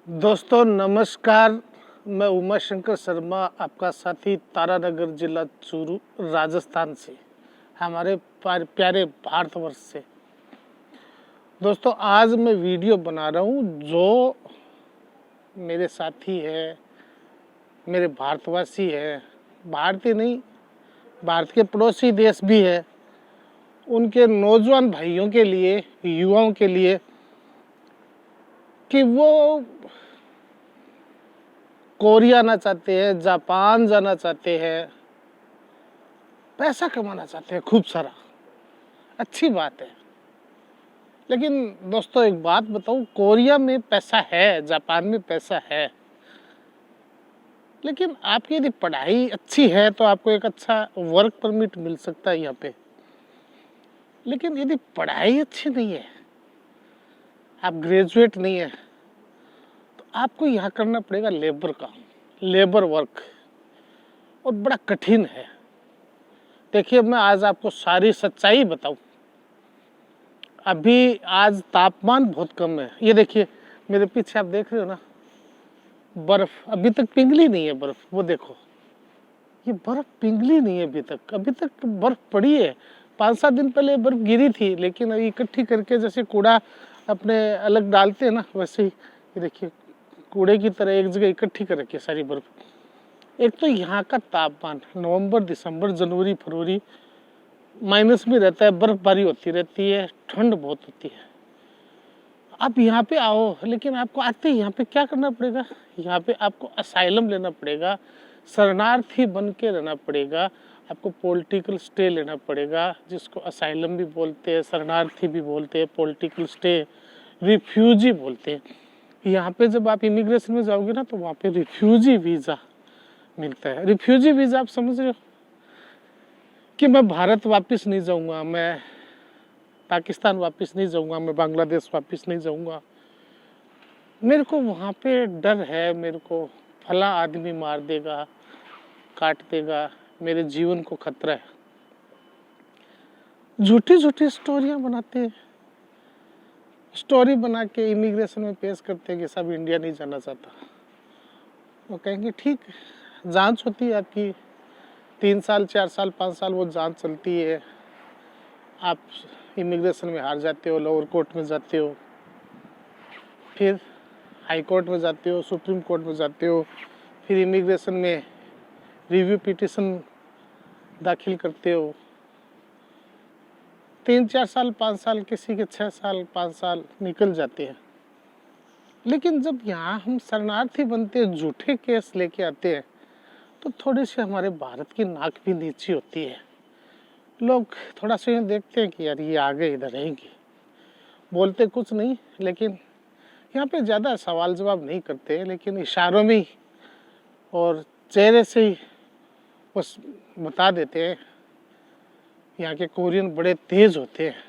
दोस्तों नमस्कार। मैं उमा शंकर शर्मा, आपका साथी, तारानगर जिला चूरू राजस्थान से, हमारे प्यारे भारतवर्ष से। दोस्तों आज मैं वीडियो बना रहा हूँ जो मेरे साथी है, मेरे भारतवासी है, भारतीय नहीं, भारत के पड़ोसी देश भी है, उनके नौजवान भाइयों के लिए, युवाओं के लिए, कि वो कोरिया आना चाहते हैं, जापान जाना चाहते हैं, पैसा कमाना चाहते हैं खूब सारा। अच्छी बात है, लेकिन दोस्तों एक बात बताऊं, कोरिया में पैसा है, जापान में पैसा है, लेकिन आपकी यदि पढ़ाई अच्छी है तो आपको एक अच्छा वर्क परमिट मिल सकता है यहाँ पे। लेकिन यदि पढ़ाई अच्छी नहीं है, आप ग्रेजुएट नहीं है, तो आपको यहाँ करना पड़ेगा लेबर काम, लेबर वर्क, और बड़ा कठिन है। देखिए मैं आज आपको सारी सच्चाई बताऊं। अभी आज तापमान बहुत कम है, ये देखिए मेरे पीछे आप देख रहे हो ना, बर्फ अभी तक पिघली नहीं है। बर्फ वो देखो, ये बर्फ पिघली नहीं है अभी तक बर्फ पड़ी है। 5-7 दिन पहले बर्फ गिरी थी, लेकिन अभी इकट्ठी करके जैसे कूड़ा अपने अलग डालते हैं ना, वैसे ही ये देखिए कूड़े की तरह एक जगह इकट्ठी कर रखी है सारी बर्फ। एक तो यहाँ का तापमान नवंबर, दिसंबर, जनवरी, फरवरी माइनस में रहता है, बर्फबारी होती रहती है, ठंड बहुत होती है। आप यहाँ पे आओ, लेकिन आपको आते ही यहाँ पे क्या करना पड़ेगा, यहाँ पे आपको असाइलम लेना पड़ेगा, शरणार्थी बन के रहना पड़ेगा, आपको पॉलिटिकल स्टे लेना पड़ेगा, जिसको असाइलम भी बोलते हैं, शरणार्थी भी बोलते हैं, पॉलिटिकल स्टे, रिफ्यूजी बोलते हैं। यहाँ पे जब आप इमिग्रेशन में जाओगे ना, तो वहाँ पे रिफ्यूजी वीज़ा मिलता है। रिफ्यूजी वीज़ा आप समझ रहे हो कि मैं भारत वापस नहीं जाऊँगा, मैं पाकिस्तान वापस नहीं जाऊँगा, मैं बांग्लादेश वापस नहीं जाऊँगा, मेरे को वहाँ पे डर है, मेरे को फला आदमी मार देगा, काट देगा, मेरे जीवन को खतरा है। झूठी झूठी स्टोरियाँ बनाते हैं, स्टोरी बना के इमिग्रेशन में पेश करते हैं कि सब इंडिया नहीं जाना चाहता। वो कहेंगे ठीक, जांच होती है आपकी, 3 साल, 4 साल, 5 साल वो जांच चलती है, आप इमिग्रेशन में हार जाते हो, लोअर कोर्ट में जाते हो, फिर हाई कोर्ट में जाते हो, सुप्रीम कोर्ट में जाते हो, फिर इमिग्रेशन में रिव्यू पिटीशन दाखिल करते हो। 3-4 साल, 5 साल, किसी के 6 साल, 5 साल निकल जाते हैं। लेकिन जब यहाँ हम शरणार्थी बनते हैं, झूठे केस लेके आते हैं, तो थोड़ी सी हमारे भारत की नाक भी नीची होती है। लोग थोड़ा सा देखते हैं कि यार ये आ गए, इधर रहेंगे, बोलते कुछ नहीं, लेकिन यहाँ पे ज़्यादा सवाल जवाब नहीं करते, लेकिन इशारों में ही और चेहरे से ही बस बता देते हैं। यहाँ के कोरियन बड़े तेज होते हैं,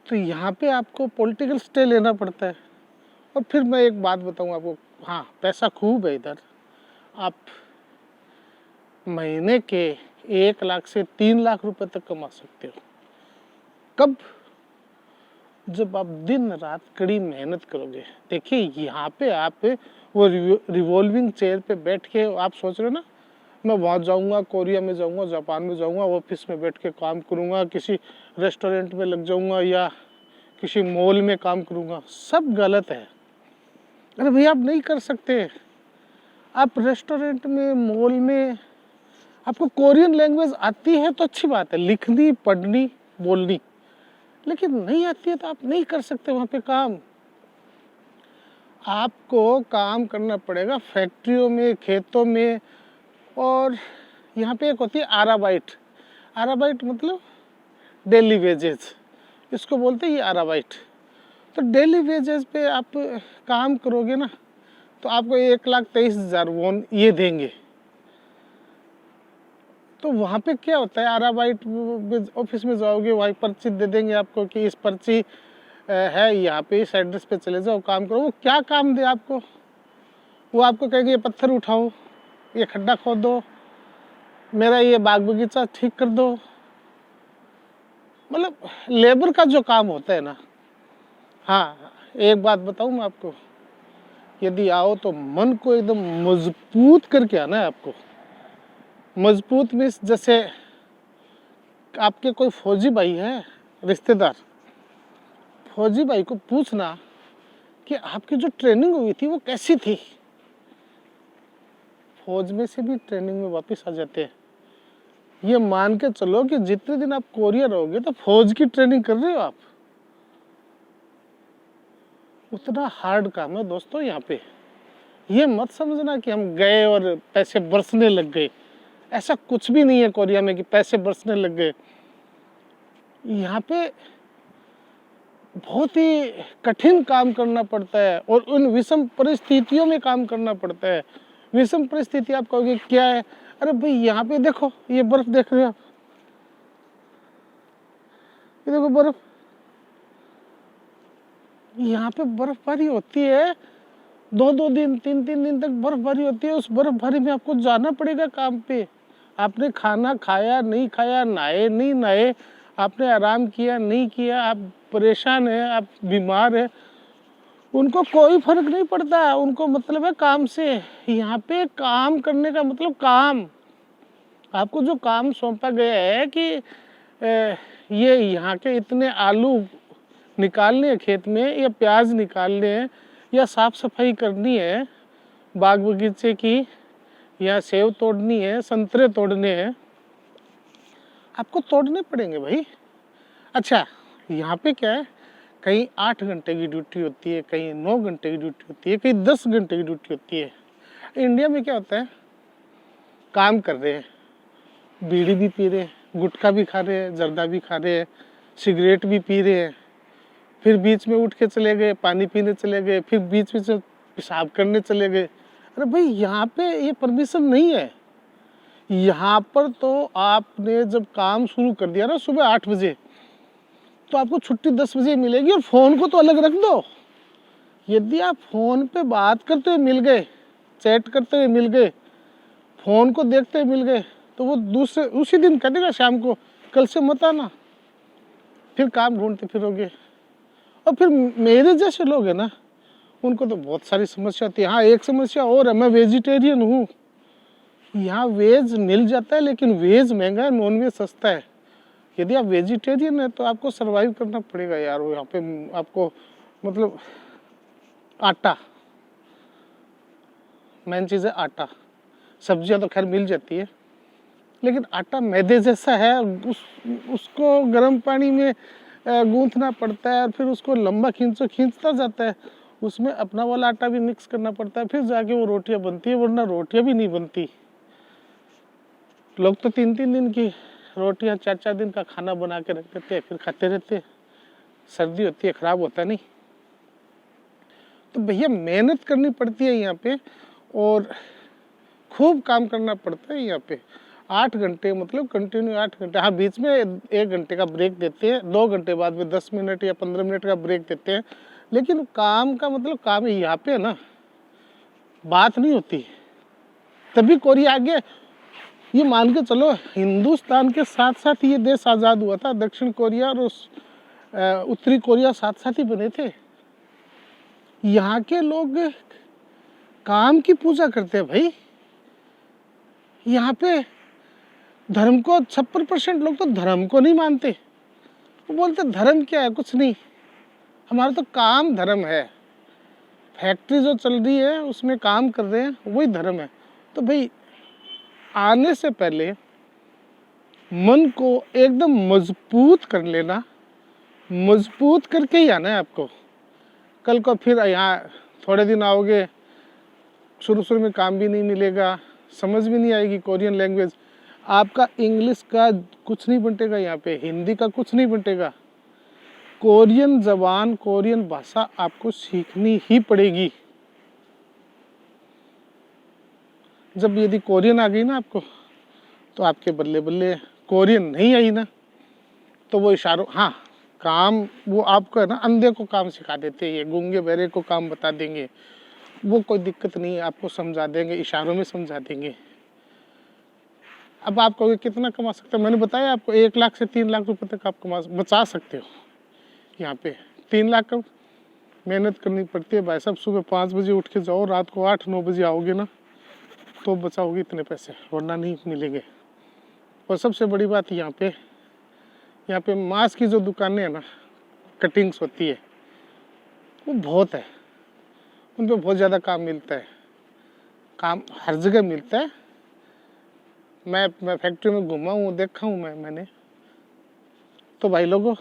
तो यहाँ पे आपको पॉलिटिकल स्टे लेना पड़ता है। और फिर मैं एक बात बताऊँ आपको, हाँ पैसा खूब है इधर, आप महीने के 1 लाख से 3 लाख रुपए तक कमा सकते हो। कब? जब आप दिन रात कड़ी मेहनत करोगे। देखिए यहाँ पे आप वो रिवॉल्विंग चेयर पे बैठ के आप सोच रहे हो ना, मैं वहाँ जाऊँगा, कोरिया में जाऊँगा, जापान में जाऊँगा, ऑफिस में बैठ के काम करूँगा, किसी रेस्टोरेंट में लग जाऊँगा या किसी मॉल में काम करूँगा, सब गलत है। अरे भैया आप नहीं कर सकते। आप रेस्टोरेंट में, मॉल में, आपको कोरियन लैंग्वेज आती है तो अच्छी बात है, लिखनी, पढ़नी, बोलनी, लेकिन नहीं आती है तो आप नहीं कर सकते वहाँ पे काम। आपको काम करना पड़ेगा फैक्ट्रियों में, खेतों में। और यहाँ पे एक होती है आराबाइट। आराबाइट मतलब डेली वेजेस, इसको बोलते हैं ये आराबाइट। तो डेली वेजेस पे आप काम करोगे ना, तो आपको 1,23,000 वोन ये देंगे। तो वहाँ पे क्या होता है, आराबाइट ऑफिस में जाओगे, वहाँ पर्ची दे देंगे आपको कि इस पर्ची है यहाँ पे, इस एड्रेस पे चले जाओ, काम करो। वो क्या काम दे आपको? वो आपको कहेंगे ये पत्थर उठाओ, ये खड्डा खोद दो, मेरा ये बाग बगीचा ठीक कर दो। मतलब लेबर का जो काम होता है ना, हाँ एक बात बताऊँ मैं आपको, यदि आओ तो मन को एकदम मजबूत करके आना है आपको। मजबूत मीन्स जैसे आपके कोई फौजी भाई है रिश्तेदार, फौजी भाई को पूछना कि आपकी जो ट्रेनिंग हुई थी वो कैसी थी। फौज में से भी ट्रेनिंग में वापस आ जाते हैं। ये मान के चलो कि जितने दिन आप कोरिया रहोगे तो फौज की ट्रेनिंग कर रहे हो आप। उतना हार्ड काम है दोस्तों यहाँ पे। ये मत समझना कि हम गए और पैसे बरसने लग गए, ऐसा कुछ भी नहीं है कोरिया में कि पैसे बरसने लग गए। यहाँ पे बहुत ही कठिन काम करना पड़ता है और उन विषम परिस्थितियों में काम करना पड़ता है। विषम परिस्थिति आप कहोगे क्या है? अरे भाई यहाँ पे देखो, ये बर्फ देख रहे हो आप, ये देखो बर्फ, यहाँ पे बर्फबारी होती है, 2-2 दिन 3-3 दिन तक बर्फबारी होती है। उस बर्फबारी में आपको जाना पड़ेगा काम पे। आपने खाना खाया नहीं खाया, नहाए नहीं नहाए, आपने आराम किया नहीं किया, आप परेशान है, आप बीमार है, उनको कोई फर्क नहीं पड़ता। उनको मतलब है काम से। यहाँ पे काम करने का मतलब काम, आपको जो काम सौंपा गया है कि ये यहाँ के इतने आलू निकालने हैं खेत में, या प्याज निकालने हैं, या साफ सफाई करनी है बाग बगीचे की, या सेब तोड़नी है, संतरे तोड़ने हैं, आपको तोड़ने पड़ेंगे भाई। अच्छा, यहाँ पे क्या है, कहीं 8 घंटे की ड्यूटी होती है, कहीं 9 घंटे की ड्यूटी होती है, कहीं 10 घंटे की ड्यूटी होती है। इंडिया में क्या होता है, काम कर रहे हैं, बीड़ी भी पी रहे हैं, गुटखा भी खा रहे हैं, जर्दा भी खा रहे हैं, सिगरेट भी पी रहे हैं, फिर बीच में उठ के चले गए, पानी पीने चले गए, फिर बीच में से पेशाब करने चले गए। अरे भाई यहाँ पे ये परमिशन नहीं है। यहाँ पर तो आपने जब काम शुरू कर दिया ना सुबह 8 बजे, तो आपको छुट्टी 10 बजे मिलेगी। और फोन को तो अलग रख दो, यदि आप फोन पे बात करते हुए मिल गए, चैट करते हुए मिल गए, फोन को देखते हुए मिल गए, तो वो दूसरे उसी दिन कह देगा शाम को, कल से मत आना, फिर काम ढूंढते फिरोगे। और फिर मेरे जैसे लोग हैं ना, उनको तो बहुत सारी समस्या होती है। हाँ, एक समस्या और है, मैं वेजिटेरियन हूँ। यहाँ वेज मिल जाता है, लेकिन वेज महंगा है, नॉन वेज सस्ता है। यदि आप वेजिटेरियन है तो आपको सरवाइव करना पड़ेगा यार। वो यहाँ पे आपको मतलब आटा, मेन चीज़ है आटा। सब्जियां तो खैर मिल जाती है, लेकिन आटा मैदे जैसा है, उसको गर्म पानी में गूंथना पड़ता है, और फिर उसको लंबा खींचता जाता है, उसमें अपना वाला आटा भी मिक्स करना पड़ता है, फिर जाके वो रोटियां बनती है, वरना रोटियां भी नहीं बनती। लोग तो 3-3 दिन की रोटियां, 4-4 दिन का खाना बना के रख देते हैं, फिर खाते रहते हैं। सर्दी होती है, खराब होता नहीं। तो भैया मेहनत करनी पड़ती है यहाँ पे, और खूब काम करना पड़ता है यहाँ पे। 8 घंटे मतलब कंटिन्यू 8 घंटे। हाँ, बीच में 1 घंटे का ब्रेक देते हैं, 2 घंटे बाद में 10 मिनट या 15 मिनट का ब्रेक देते हैं, लेकिन काम का मतलब काम है। यहाँ पे ना बात नहीं होती, तभी कोरिया आगे। ये मान के चलो, हिंदुस्तान के साथ साथ ये देश आज़ाद हुआ था। दक्षिण कोरिया और उत्तरी कोरिया साथ साथ ही बने थे। यहाँ के लोग काम की पूजा करते हैं भाई। यहाँ पे धर्म को 56% लोग तो धर्म को नहीं मानते। वो बोलते धर्म क्या है, कुछ नहीं, हमारा तो काम धर्म है। फैक्ट्री जो चल रही है उसमें काम कर रहे हैं, वही धर्म है। तो भाई आने से पहले मन को एकदम मजबूत कर लेना, मजबूत करके ही आना है आपको। कल को फिर यहाँ थोड़े दिन आओगे, शुरू में काम भी नहीं मिलेगा, समझ भी नहीं आएगी कोरियन लैंग्वेज, आपका इंग्लिश का कुछ नहीं बंटेगा, यहाँ पे हिंदी का कुछ नहीं बंटेगा। कोरियन जबान, कोरियन भाषा आपको सीखनी ही पड़ेगी। जब यदि कोरियन आ गई ना आपको, तो आपके बल्ले बल्ले। कोरियन नहीं आई ना, तो वो इशारों, हाँ काम वो आपको है ना, अंधे को काम सिखा देते हैं, गूंगे बहरे को काम बता देंगे, वो कोई दिक्कत नहीं है, आपको समझा देंगे, इशारों में समझा देंगे। अब आप कहोगे कितना कमा सकते हो, मैंने बताया आपको 1 लाख से 3 लाख रुपए तक आप बचा सकते हो। यहाँ पे 3 लाख का मेहनत करनी पड़ती है भाई साहब। सुबह 5 बजे उठ के जाओ, रात को 8-9 बजे आओगे ना तो बचाओगे इतने पैसे, वरना नहीं मिलेंगे। और सबसे बड़ी बात यहाँ पे मांस की जो दुकानें हैं ना, कटिंग्स होती है, वो बहुत है, उन पर बहुत ज़्यादा काम मिलता है। काम हर जगह मिलता है। मैं फैक्ट्री में घुमा हूँ, देखा हूँ मैंने। तो भाई लोगों,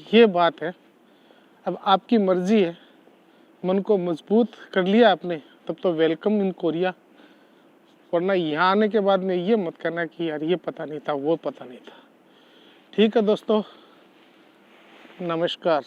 ये बात है। अब आपकी मर्जी है, मन को मजबूत कर लिया आपने तब तो वेलकम इन कोरिया, वरना यहाँ आने के बाद में ये मत करना कि यार ये पता नहीं था, वो पता नहीं था। ठीक है दोस्तों, नमस्कार।